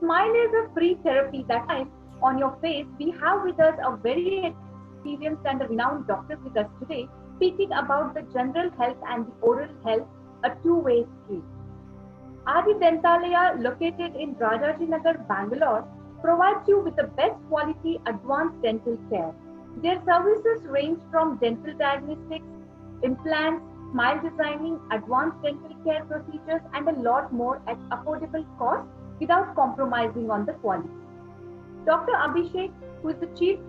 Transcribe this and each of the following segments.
smile is a free therapy. That time on your face, we have with us a very experienced and a renowned doctor with us today, speaking about the general health and the oral health, a two-way street. Adi Dentalaya, located in Rajajinagar, Bangalore, provides you with the best quality advanced dental care. Their services range from dental diagnostics, implants, smile designing, advanced dental care procedures, and a lot more at affordable cost without compromising on the quality. Dr. Abhishek, who is the chief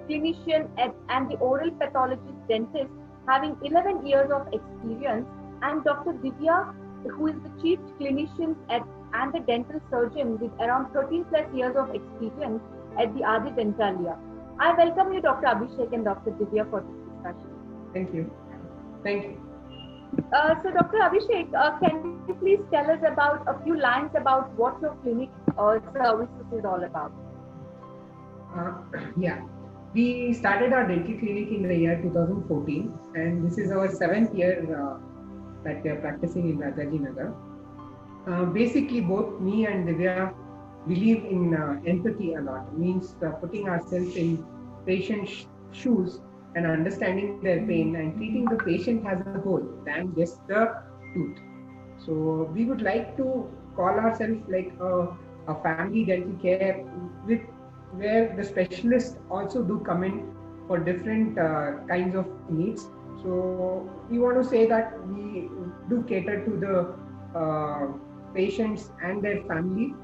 clinician and the oral pathologist dentist, having 11 years of experience, and Dr. Divya, who is the chief clinician and the dental surgeon with around 13 plus years of experience at the Adi Dentalia. I welcome you, Dr. Abhishek and Dr. Divya, for this discussion. Thank you. Thank you. So, Dr. Abhishek, can you please tell us about a few lines about what your clinic services is all about? Yeah, we started our dental clinic in the year 2014, and this is our 7th year that we are practicing in Rajajinagar. Basically, both me and Divya believe in empathy a lot. It means putting ourselves in patient's shoes and understanding their pain and treating the patient as a whole than just the tooth. So we would like to call ourselves like a family dental care with where the specialists also do come in for different kinds of needs. So we want to say that we do cater to the patients and their family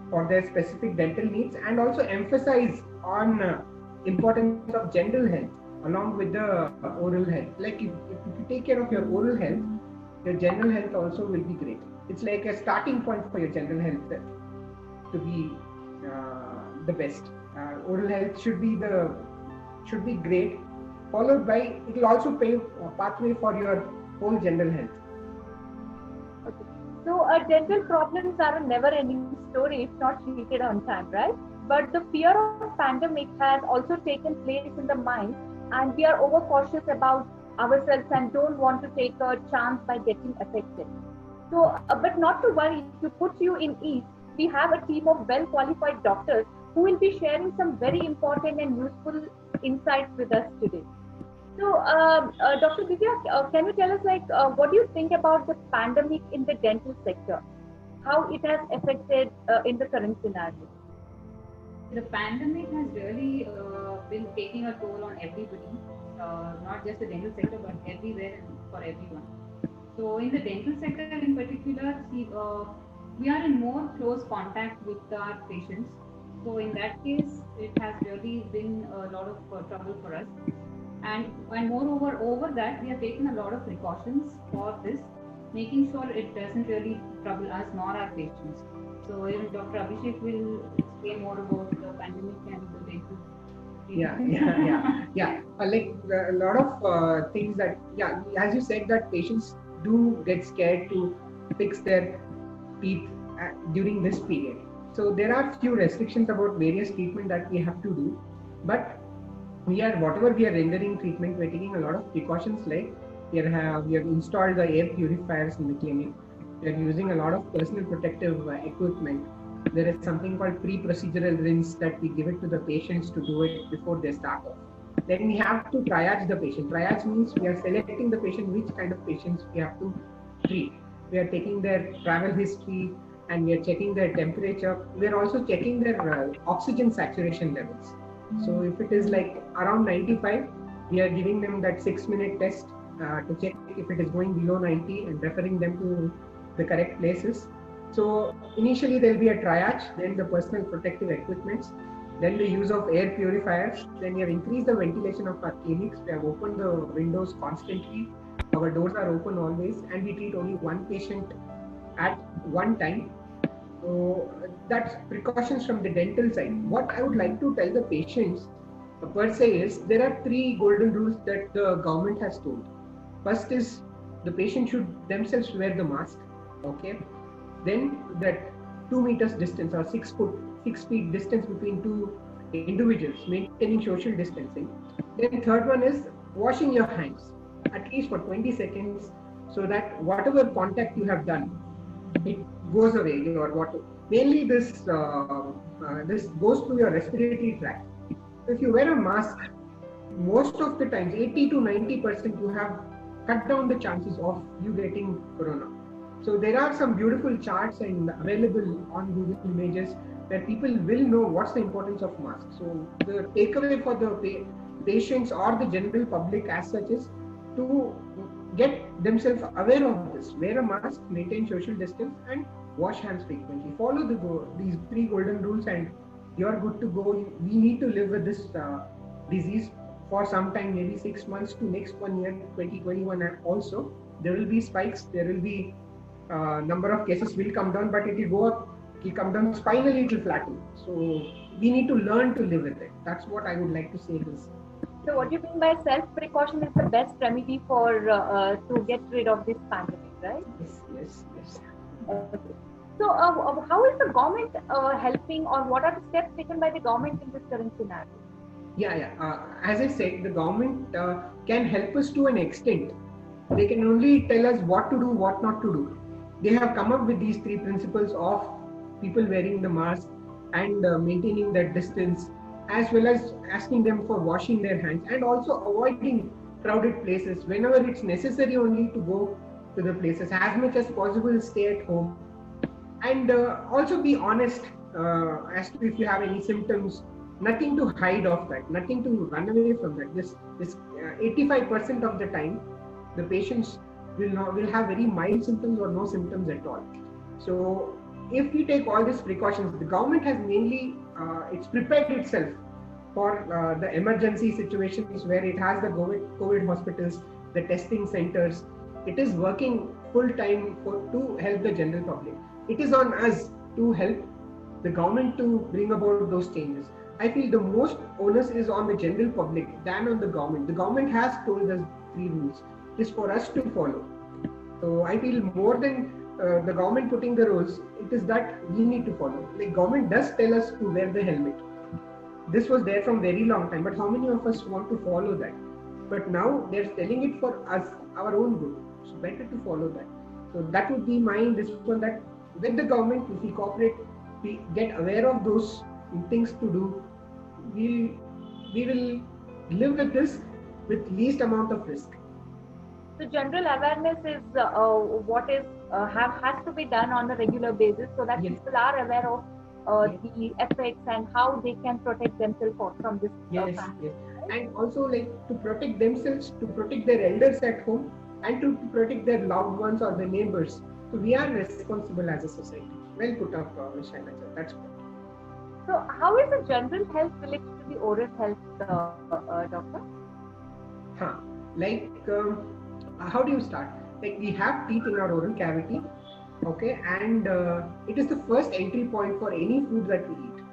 for their specific dental needs, and also emphasize on importance of general health along with the oral health. Like if you take care of your oral health, your general health also will be great. It's like a starting point for your general health to be the best. Oral health should be great, followed by it will also pave a pathway for your whole general health. Okay. So, dental problems are a never-ending story if not treated on time, right? But the fear of pandemic has also taken place in the mind, and we are overcautious about ourselves and don't want to take a chance by getting affected. So, but not to worry, to put you in ease, we have a team of well-qualified doctors who will be sharing some very important and useful insights with us today. So, Dr. Divya, can you tell us, what do you think about the pandemic in the dental sector? How it has affected in the current scenario? The pandemic has really been taking a toll on everybody, not just the dental sector, but everywhere and for everyone. So, in the dental sector in particular, we are in more close contact with our patients. So, in that case, it has really been a lot of trouble for us. And moreover, over that, we have taken a lot of precautions for this, making sure it doesn't really trouble us nor our patients. So, even Dr. Abhishek will explain more about the pandemic and the dental. Yeah. Like a lot of things that, as you said, that patients do get scared to fix their teeth during this period. So there are few restrictions about various treatment that we have to do, but whatever we are rendering treatment, we're taking a lot of precautions. Like we have installed the air purifiers in the clinic. We are using a lot of personal protective equipment. There is something called pre-procedural rinse that we give it to the patients to do it before they start off. Then we have to triage the patient. Triage means we are selecting the patient, which kind of patients we have to treat. We are taking their travel history and we are checking their temperature. We are also checking their oxygen saturation levels. So if it is like around 95, we are giving them that 6-minute test to check if it is going below 90 and referring them to the correct places. So initially there will be a triage, then the personal protective equipments, then the use of air purifiers. Then we have increased the ventilation of our clinics. We have opened the windows constantly. Our doors are open always, and we treat only one patient at one time. So that's precautions from the dental side. What I would like to tell the patients per se is there are 3 golden rules that the government has told. First is the patient should themselves wear the mask. Okay. Then that 2 meters distance or 6 feet distance between 2 individuals, maintaining social distancing. Then third one is washing your hands at least for 20 seconds so that whatever contact you have done, it goes away, or mainly this goes through your respiratory tract. If you wear a mask, most of the times, 80 to 90%, you have cut down the chances of you getting corona. So there are some beautiful charts and available on Google Images where people will know what's the importance of masks. So the takeaway for the patients or the general public as such is to get themselves aware of this. Wear a mask, maintain social distance, and wash hands frequently. Follow these 3 golden rules, and you're good to go. We need to live with this disease for some time, maybe 6 months to next 1 year, 2021. And also, there will be spikes. There will be number of cases will come down, but it will go up. It will come down. Finally, it will flatten. So we need to learn to live with it. That's what I would like to say. This. So what do you mean by self-precaution is the best remedy for to get rid of this pandemic, right? Yes. Okay. So how is the government helping, or what are the steps taken by the government in this current scenario? Yeah. As I said, the government can help us to an extent. They can only tell us what to do, what not to do. They have come up with these 3 principles of people wearing the mask and maintaining that distance, as well as asking them for washing their hands, and also avoiding crowded places. Whenever it's necessary only to go to the places, as much as possible stay at home, and also be honest as to if you have any symptoms. Nothing to hide of that, nothing to run away from that. This 85% of the time, the patients will have very mild symptoms or no symptoms at all. So if we take all these precautions, the government has mainly it's prepared itself for the emergency situations where it has the COVID hospitals, the testing centers. It is working full time to help the general public. It is on us to help the government to bring about those changes. I feel the most onus is on the general public than on the government. The government has told us 3 rules. It is for us to follow. So I feel more than the government putting the rules, it is that we need to follow. Like government does tell us to wear the helmet. This was there from very long time, but how many of us want to follow that? But now they're telling it for us, our own good. It's better to follow that. So that would be my this one, that with the government, if we cooperate, we get aware of those things to do, we will live with this with least amount of risk. So general awareness is what is has to be done on a regular basis, so that people are aware of the effects and how they can protect themselves from this. Yes. And also like to protect themselves, to protect their elders at home, and to protect their loved ones or their neighbors. So we are responsible as a society. Well put up, Ms. Shailaja. That's good. So how is the general health related to the oral health, doctor? How do you start? Like we have teeth in our oral cavity, okay, and it is the first entry point for any food that we eat,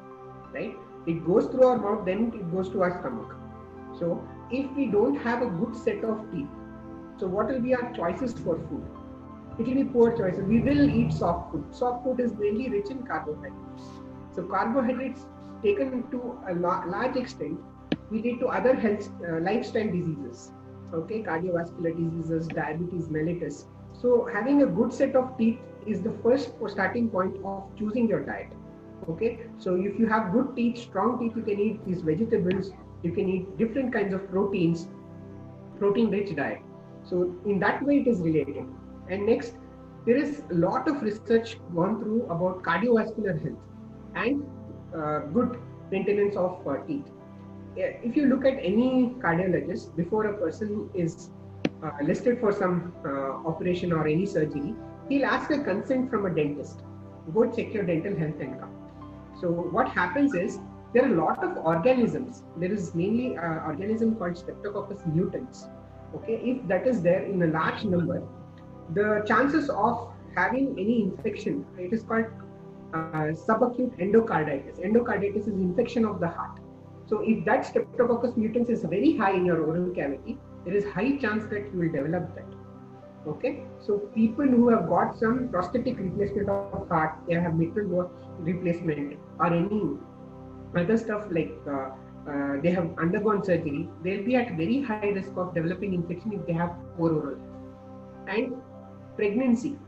right? It goes through our mouth, then it goes to our stomach. So if we don't have a good set of teeth, so what will be our choices for food? It will be poor choices. We will eat soft food. Soft food is mainly rich in carbohydrates. So carbohydrates taken to a large extent will lead to other health lifestyle diseases. Okay, cardiovascular diseases, diabetes mellitus. So having a good set of teeth is the first starting point of choosing your diet. Okay, so if you have good teeth, strong teeth, you can eat these vegetables, you can eat different kinds of proteins, protein-rich diet. So in that way it is related. And next, there is a lot of research gone through about cardiovascular health and good maintenance of teeth. If you look at any cardiologist, before a person is listed for some operation or any surgery, he'll ask a consent from a dentist. Go check your dental health and come. So what happens is, there are a lot of organisms. There is mainly an organism called Streptococcus mutans. Okay, if that is there in a large number, the chances of having any infection, it is called subacute endocarditis. Endocarditis is infection of the heart. So if that Streptococcus mutans is very high in your oral cavity, there is high chance that you will develop that. Okay, so people who have got some prosthetic replacement of heart, they have mitral valve replacement or any other stuff like they have undergone surgery, they'll be at very high risk of developing infection if they have poor oral health. And pregnancy.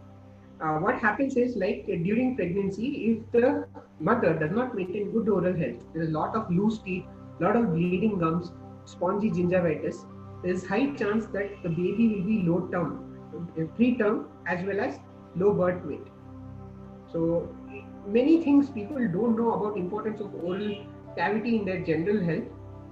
what happens is, like during pregnancy, if the mother does not maintain good oral health, there is a lot of loose teeth, lot of bleeding gums, spongy gingivitis. There is high chance that the baby will be low term, preterm, as well as low birth weight. So many things people don't know about importance of oral cavity in their general health.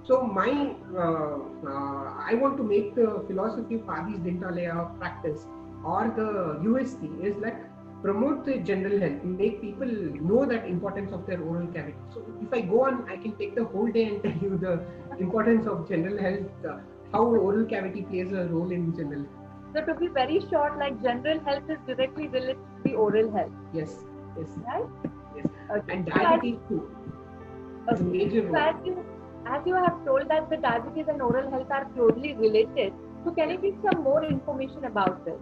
So I want to make the philosophy of Adi's Dentalaya practice, or the USP, is like promote the general health, make people know that importance of their oral cavity. So if I go on, I can take the whole day and tell you the importance of general health, how oral cavity plays a role in general health. So to be very short, like general health is directly related to the oral health. Yes, yes, right? Yes. Okay. And diabetes too. It's a major role. So as you have told that the diabetes and oral health are closely related, so can you give some more information about this?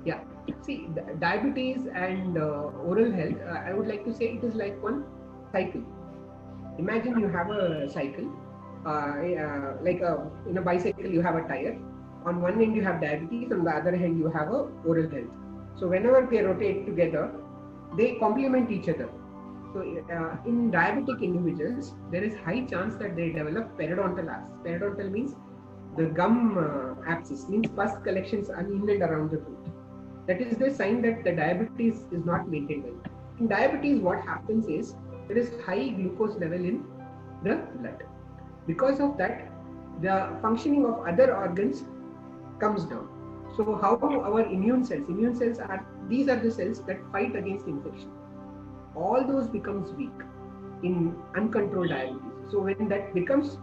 Yeah. See, diabetes and oral health, I would like to say it is like one cycle. Imagine you have a cycle, in a bicycle you have a tire. On one end you have diabetes, on the other hand you have a oral health. So whenever they rotate together, they complement each other. So in diabetic individuals, there is high chance that they develop periodontal abscess. Periodontal means the gum abscess, means pus collections in and around the tooth. That is the sign that the diabetes is not maintained well. In diabetes, what happens is there is high glucose level in the blood. Because of that, the functioning of other organs comes down. So how our immune cells are, these are the cells that fight against infection. All those becomes weak in uncontrolled diabetes. So when that becomes,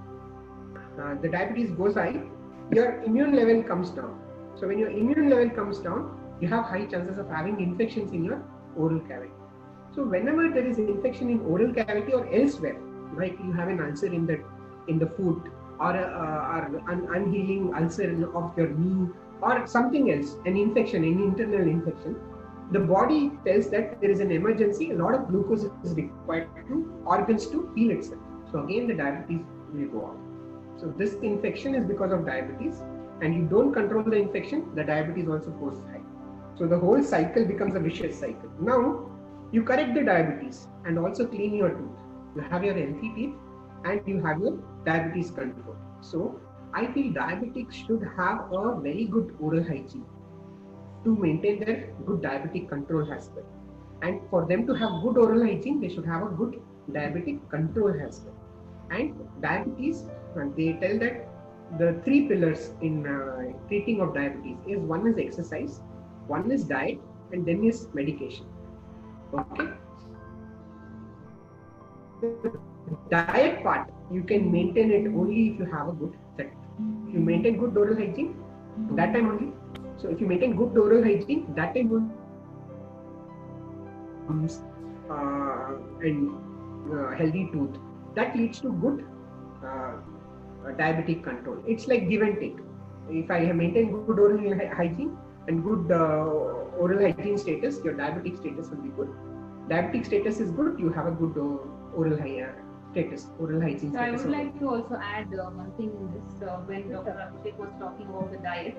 the diabetes goes high, your immune level comes down. So when your immune level comes down, you have high chances of having infections in your oral cavity. So whenever there is infection in oral cavity or elsewhere, like you have an ulcer in the foot, or an unhealing ulcer of your knee, or something else, an infection, an internal infection, the body tells that there is an emergency, a lot of glucose is required to organs to heal itself. So again, the diabetes will go on. So this infection is because of diabetes, and you don't control the infection, the diabetes also goes high. So the whole cycle becomes a vicious cycle. Now, you correct the diabetes and also clean your tooth. You have your healthy teeth and you have your diabetes control. So I feel diabetics should have a very good oral hygiene to maintain their good diabetic control as well. And for them to have good oral hygiene, they should have a good diabetic control as well. And diabetes, they tell that the three pillars in treating of diabetes is, one is exercise, one is diet, and then is medication. Okay. The diet part, you can maintain it only if you have a good set. If you maintain good oral hygiene, that time only. So if you maintain good oral hygiene, that time only healthy tooth. That leads to good diabetic control. It's like give and take. If I maintain good oral hygiene and good oral hygiene status, your diabetic status will be good. Diabetic status is good, you have a good oral status, oral hygiene status. I would like to also add one thing in this, when Dr. Abhishek was talking about the diet.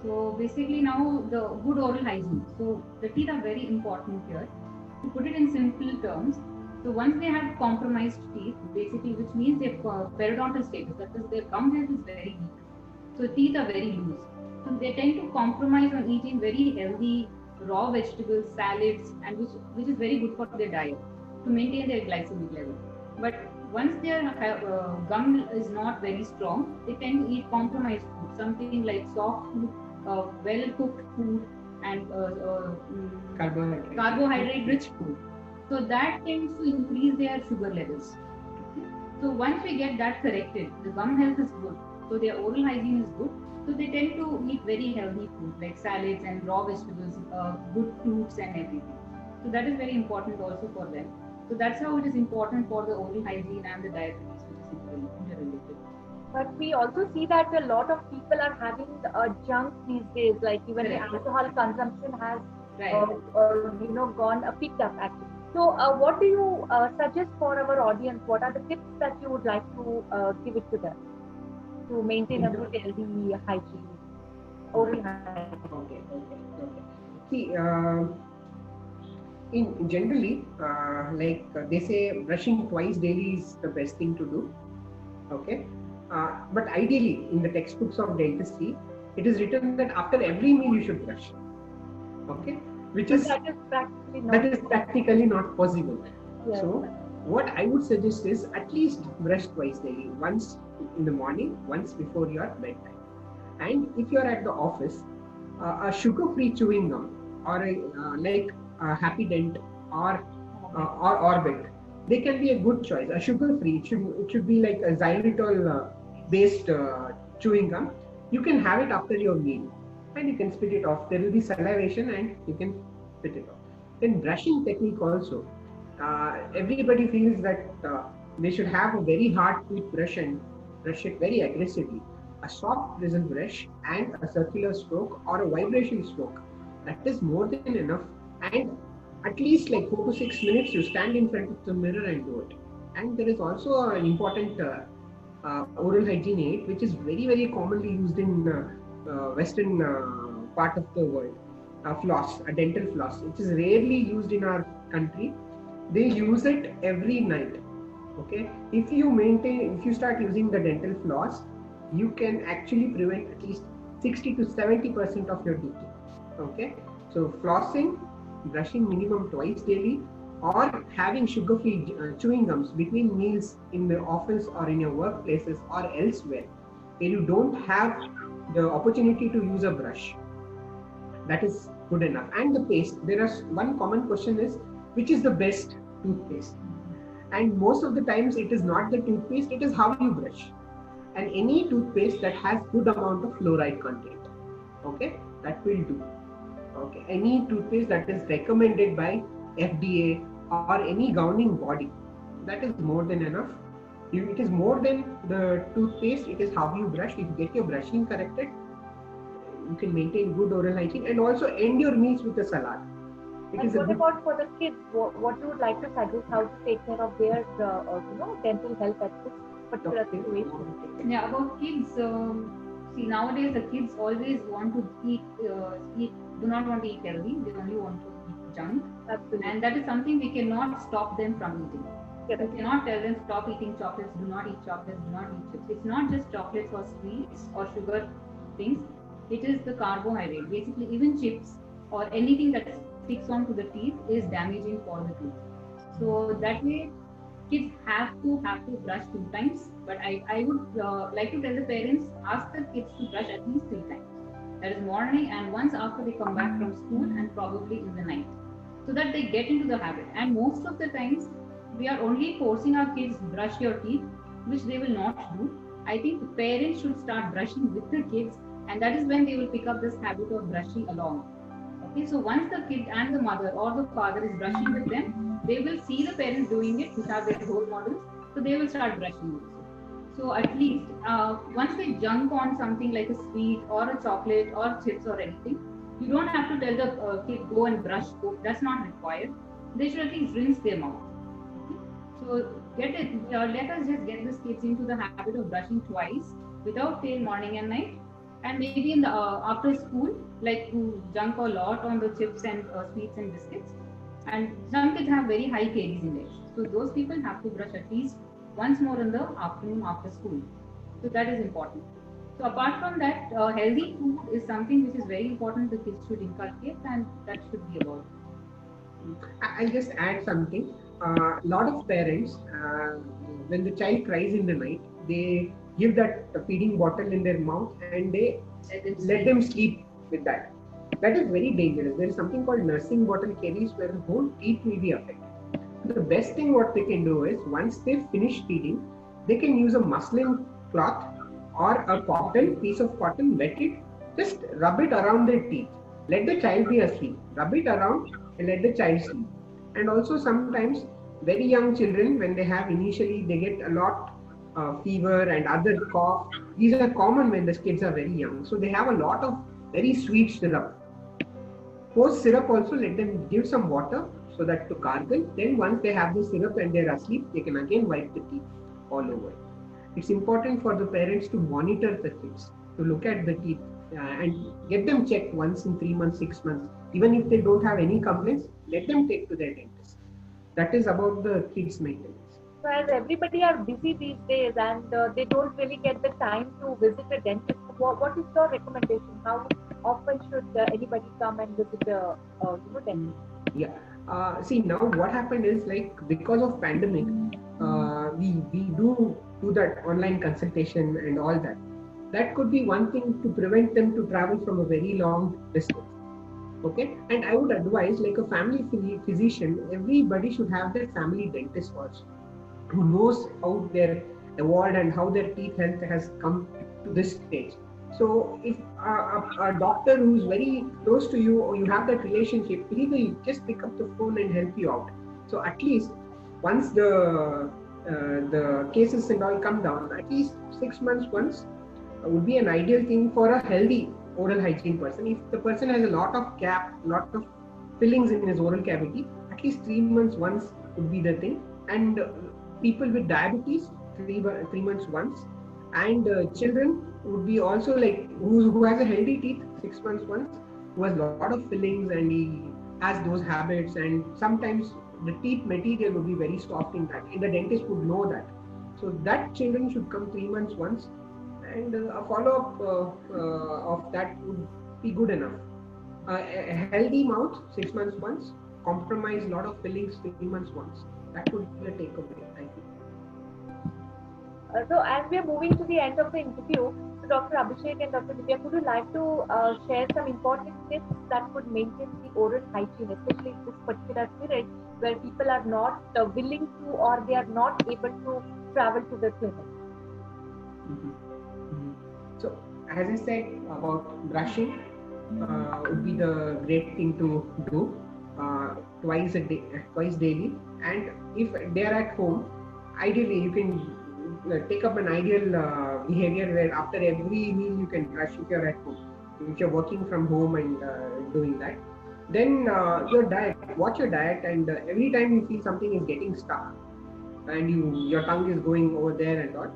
So basically now the good oral hygiene. So the teeth are very important here. To put it in simple terms, so once they have compromised teeth, basically, which means their periodontal status, that is their gum health is very weak. So teeth are very loose. So they tend to compromise on eating very healthy raw vegetables, salads, and which is very good for their diet to maintain their glycemic level. But once their gum is not very strong, they tend to eat compromised food, something like soft food, well-cooked food, and carbohydrate-rich food. So that tends to increase their sugar levels. So once we get that corrected, the gum health is good, so their oral hygiene is good. So they tend to eat very healthy food like salads and raw vegetables, good fruits and everything. So that is very important also for them. So that's how it is important for the oral hygiene and the diabetes, which is interrelated. But we also see that a lot of people are having junk these days, like even the alcohol consumption has gone picked up actually. So what do you suggest for our audience? What are the tips that you would like to give it to them to maintain a good healthy hygiene, oral hygiene? Okay. See, in generally, they say brushing twice daily is the best thing to do. Okay, but ideally, in the textbooks of dentistry, it is written that after every meal you should brush. Okay, which is that is practically not possible. Yes. So, what I would suggest is at least brush twice daily, once in the morning, once before your bedtime. And if you are at the office, a sugar-free chewing gum or a Happy Dent or Orbit, they can be a good choice. A sugar-free, it should be like a xylitol based chewing gum. You can have it after your meal, and you can spit it off. There will be salivation, and you can spit it off. Then brushing technique also. Everybody feels that they should have a very hard toothbrush and brush it very aggressively. A soft bristle brush and a circular stroke or a vibration stroke, that is more than enough. And at least like 4 to 6 minutes you stand in front of the mirror and do it. And there is also an important oral hygiene aid which is very, very commonly used in western part of the world. Floss, a dental floss, which is rarely used in our country. They use it every night. Okay, if you start using the dental floss, you can actually prevent at least 60 to 70% of your teeth. Okay, so flossing, brushing minimum twice daily, or having sugar-free chewing gums between meals in the office or in your workplaces or elsewhere, where you don't have the opportunity to use a brush, that is good enough. And the paste, there is one common question is, which is the best toothpaste? And most of the times it is not the toothpaste, it is how you brush. And any toothpaste that has good amount of fluoride content, okay, that will do. Okay, any toothpaste that is recommended by FDA or any governing body, that is more than enough. It is more than the toothpaste, it is how you brush. If you get your brushing corrected, you can maintain good oral hygiene and also end your meals with a salad. And what about for the kids? What you would like to suggest how to take care of their dental health at this particular situation? Yeah, about kids, see, nowadays the kids always want to eat, do not want to eat healthy, they only want to eat junk. Absolutely. And that is something we cannot stop them from eating. Correct. We cannot tell them stop eating chocolates, do not eat chocolates, do not eat chips. It's not just chocolates or sweets or sugar things, it is the carbohydrate. Basically, even chips or anything that sticks onto the teeth is damaging for the tooth. So that way, kids have to brush 2 times. But I would like to tell the parents, ask the kids to brush at least 3 times. That is morning and once after they come back from school and probably in the night. So that they get into the habit. And most of the times, we are only forcing our kids to brush your teeth, which they will not do. I think the parents should start brushing with the kids, and that is when they will pick up this habit of brushing along. Okay, so once the kid and the mother or the father is brushing with them, they will see the parents doing it, which are their role models, so they will start brushing also. So at least once they jump on something like a sweet or a chocolate or chips or anything, you don't have to tell the kid go and brush. That's not required. They should at least rinse their mouth. So let us just get these kids into the habit of brushing twice without fail, morning and night. And maybe in the after school, like to junk a lot on the chips and sweets and biscuits. And some kids have very high calories in it. So those people have to brush at least once more in the afternoon after school. So that is important. So apart from that, healthy food is something which is very important the kids should inculcate, and that should be about it. I'll just add something. A lot of parents, when the child cries in the night, they give that feeding bottle in their mouth and they let them sleep with that. That is very dangerous. There is something called nursing bottle caries where the whole teeth will be affected. The best thing what they can do is once they finish feeding, they can use a muslin cloth or a cotton, piece of cotton, wet it, just rub it around their teeth. Let the child be asleep. Rub it around and let the child sleep. And also sometimes very young children, when they have initially, they get a lot fever and other cough. These are common when the kids are very young. So they have a lot of very sweet syrup. Post syrup also, let them give some water so that to gargle. Then once they have the syrup and they're asleep, they can again wipe the teeth all over. It's important for the parents to monitor the kids, to look at the teeth and get them checked once in 3 months, 6 months. Even if they don't have any complaints, let them take to their dentist. That is about the kids' maintenance. So as everybody are busy these days and they don't really get the time to visit a dentist, what is your recommendation? How often should anybody come and visit a dentist? Yeah. See, now what happened is, like, because of pandemic, we do that online consultation and all that. That could be one thing to prevent them to travel from a very long distance. Okay, and I would advise, like a family physician, everybody should have their family dentist also, who knows how they're evolved and how their teeth health has come to this stage. So if a doctor who's very close to you, or you have that relationship, he will just pick up the phone and help you out. So at least once the cases and all come down, at least 6 months once would be an ideal thing for a healthy oral hygiene person. If the person has a lot of lot of fillings in his oral cavity, at least 3 months once would be the thing. And people with diabetes, 3 months once. And children would be also, like, who has a healthy teeth, 6 months once, who has a lot of fillings and he has those habits, and sometimes the teeth material would be very soft in that, and the dentist would know that. So that children should come 3 months once, and a follow-up of that would be good enough. A healthy mouth 6 months once, compromise lot of fillings 3 months once. That would be a takeaway, I think. So as we are moving to the end of the interview, so Dr. Abhishek and Dr. Divya, would you like to share some important tips that would maintain the oral hygiene, especially in this particular period where people are not willing to, or they are not able to travel to the clinic? So, as I said about brushing, would be the great thing to do twice daily. And if they are at home, ideally you can take up an ideal behavior where after every meal you can brush if you're at home. If you're working from home and doing that, then your diet, watch your diet, and every time you feel something is getting stuck and your tongue is going over there and all,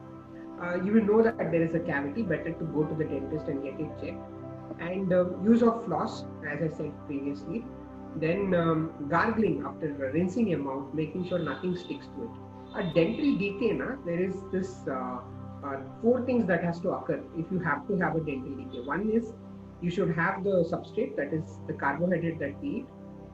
you will know that there is a cavity. Better to go to the dentist and get it checked. And use of floss, as I said previously. Then gargling after rinsing your mouth, making sure nothing sticks to it. A dental decay, there is this 4 things that has to occur if you have to have a dental decay. One is you should have the substrate, that is the carbohydrate that we eat.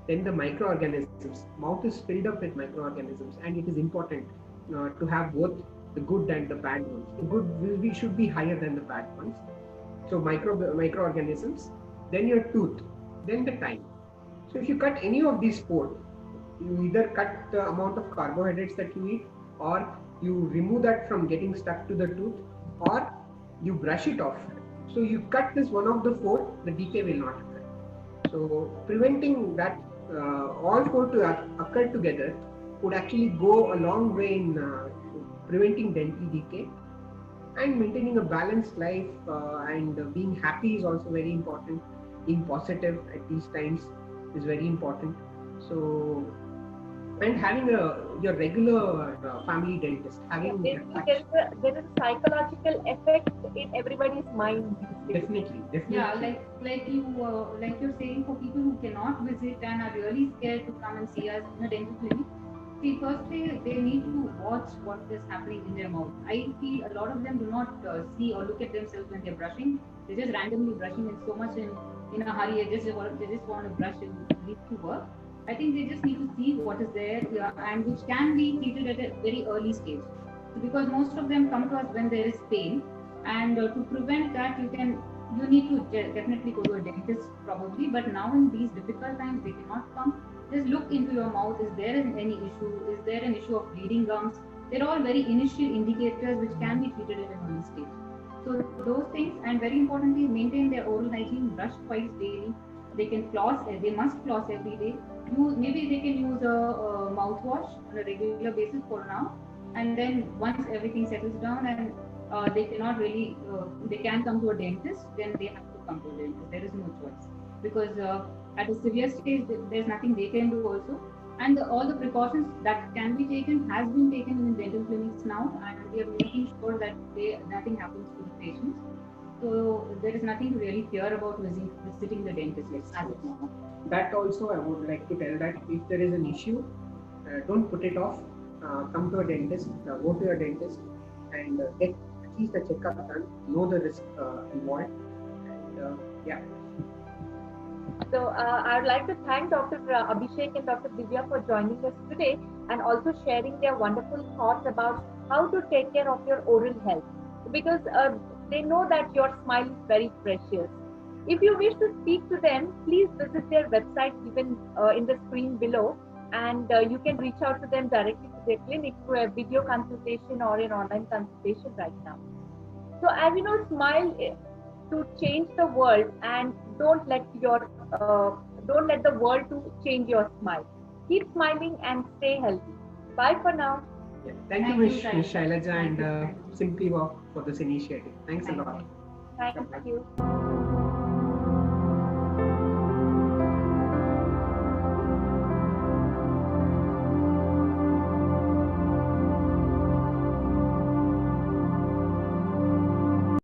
Then the microorganisms. Mouth is filled up with microorganisms, and it is important to have both the good and the bad ones. The good should be higher than the bad ones. So microorganisms, then your tooth, then the time. So if you cut any of these 4, you either cut the amount of carbohydrates that you eat, or you remove that from getting stuck to the tooth, or you brush it off. So you cut this one of the 4, the decay will not occur. So preventing that all 4 to occur together would actually go a long way in preventing dental decay. And maintaining a balanced life and being happy is also very important. Being positive at these times is very important. So, and having your regular family dentist. There is a psychological effect in everybody's mind. Definitely. Yeah, like you're saying, for people who cannot visit and are really scared to come and see us in a dental clinic. See, firstly, they need to watch what is happening in their mouth. I feel a lot of them do not see or look at themselves when they're brushing. They're just randomly brushing and so much in a hurry. They just want to brush and leave to work. I think they just need to see what is there and which can be treated at a very early stage. So because most of them come to us when there is pain, and to prevent that, you need to definitely go to a dentist probably. But now in these difficult times, they cannot come. Just look into your mouth. Is there any issue? Is there an issue of bleeding gums? They're all very initial indicators which can be treated at an early stage. So those things, and very importantly, maintain their oral hygiene. Brush twice daily. They can floss. They must floss every day. Maybe they can use a mouthwash on a regular basis for now. And then once everything settles down and they cannot really, they can come to a dentist, then they have to come to a dentist. There is no choice. Because at a severe stage, there's nothing they can do also. And all the precautions that can be taken has been taken in dental clinics now, and we are making sure that nothing happens to the patients. So there is nothing to really fear about visiting the dentist as of now. That also I would like to tell that if there is an issue, don't put it off. Come to a dentist, go to a dentist, and get at least a checkup done. Know the risk involved, and yeah. So I would like to thank Dr. Abhishek and Dr. Divya for joining us today and also sharing their wonderful thoughts about how to take care of your oral health, because they know that your smile is very precious. If you wish to speak to them, please visit their website given in the screen below, and you can reach out to them directly to their clinic through a video consultation or an online consultation right now. So as you know, smile to change the world, and don't let the world to change your smile. Keep smiling and stay healthy. Bye for now. Yeah. Thank you, Ms. Shailaja and Simply Walk for this initiative. Thanks a lot. Thank you.